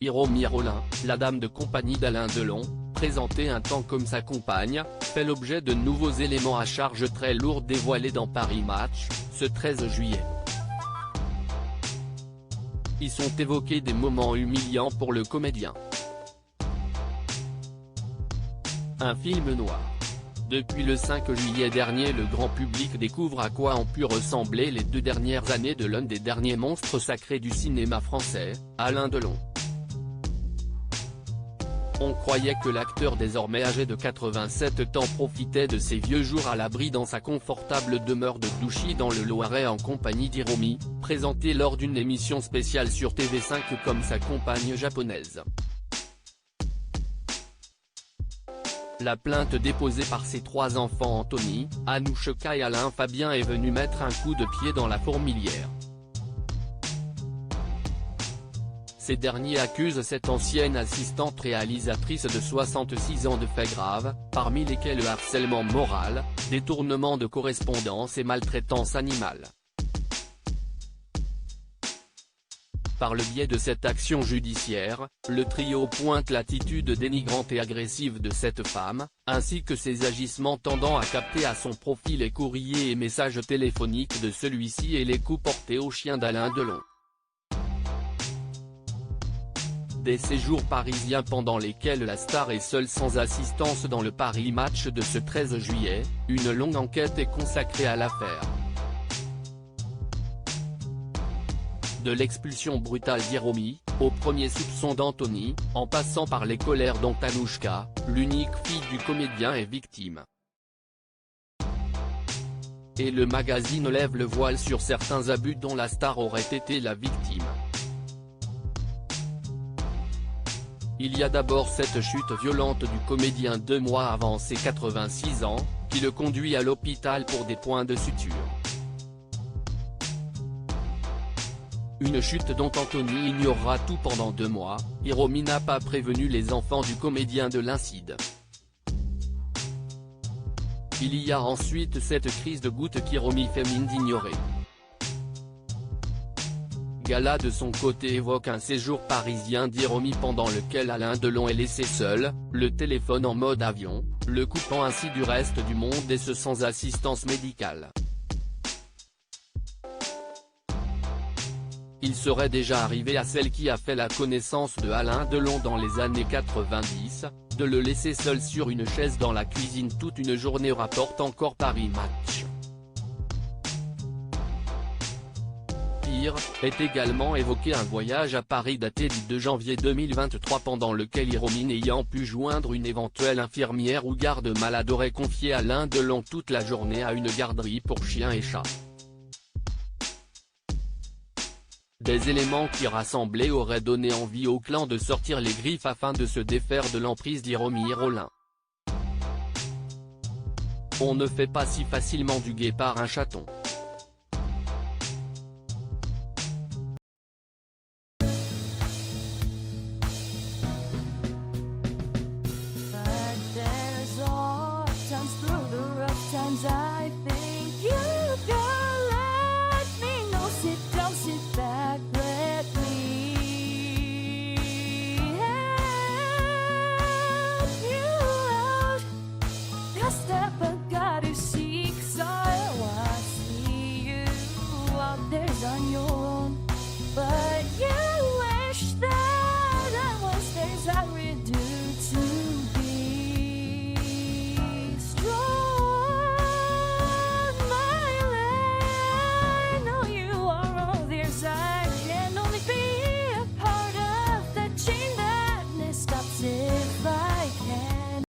Hiromi Rollin, la dame de compagnie d'Alain Delon, présentée un temps comme sa compagne, fait l'objet de nouveaux éléments à charge très lourds dévoilés dans Paris Match, ce 13 juillet. Y sont évoqués des moments humiliants pour le comédien. Un film noir. Depuis le 5 juillet dernier, le grand public découvre à quoi ont pu ressembler les 2 dernières années de l'un des derniers monstres sacrés du cinéma français, Alain Delon. On croyait que l'acteur désormais âgé de 87 ans profitait de ses vieux jours à l'abri dans sa confortable demeure de Douchy dans le Loiret en compagnie d'Hiromi, présenté lors d'une émission spéciale sur TV5 comme sa compagne japonaise. La plainte déposée par ses 3 enfants Anthony, Anouchka et Alain Fabien est venue mettre un coup de pied dans la fourmilière. Ces derniers accusent cette ancienne assistante réalisatrice de 66 ans de faits graves, parmi lesquels le harcèlement moral, détournement de correspondance et maltraitance animale. Par le biais de cette action judiciaire, le trio pointe l'attitude dénigrante et agressive de cette femme, ainsi que ses agissements tendant à capter à son profit les courriers et messages téléphoniques de celui-ci et les coups portés au chien d'Alain Delon. Des séjours parisiens pendant lesquels la star est seule sans assistance dans le Paris Match de ce 13 juillet, une longue enquête est consacrée à l'affaire. De l'expulsion brutale d'Hiromi, au premier soupçon d'Anthony, en passant par les colères dont Anouchka, l'unique fille du comédien est victime. Et le magazine lève le voile sur certains abus dont la star aurait été la victime. Il y a d'abord cette chute violente du comédien 2 mois avant ses 86 ans, qui le conduit à l'hôpital pour des points de suture. Une chute dont Anthony ignorera tout pendant 2 mois, Hiromi n'a pas prévenu les enfants du comédien de l'incident. Il y a ensuite cette crise de goutte qu'Hiromi fait mine d'ignorer. Gala de son côté évoque un séjour parisien d'Hiromi pendant lequel Alain Delon est laissé seul, le téléphone en mode avion, le coupant ainsi du reste du monde et ce sans assistance médicale. Il serait déjà arrivé à celle qui a fait la connaissance de Alain Delon dans les années 90, de le laisser seul sur une chaise dans la cuisine toute une journée, rapporte encore Paris Match. Pire, est également évoqué un voyage à Paris daté du 2 janvier 2023 pendant lequel Hiromi, n'ayant pu joindre une éventuelle infirmière ou garde-malade, aurait confié Alain Delon toute la journée à une garderie pour chiens et chats. Des éléments qui rassemblés auraient donné envie au clan de sortir les griffes afin de se défaire de l'emprise d'Hiromi Rollin. On ne fait pas si facilement du guépard un chaton. But there's all times through the rough times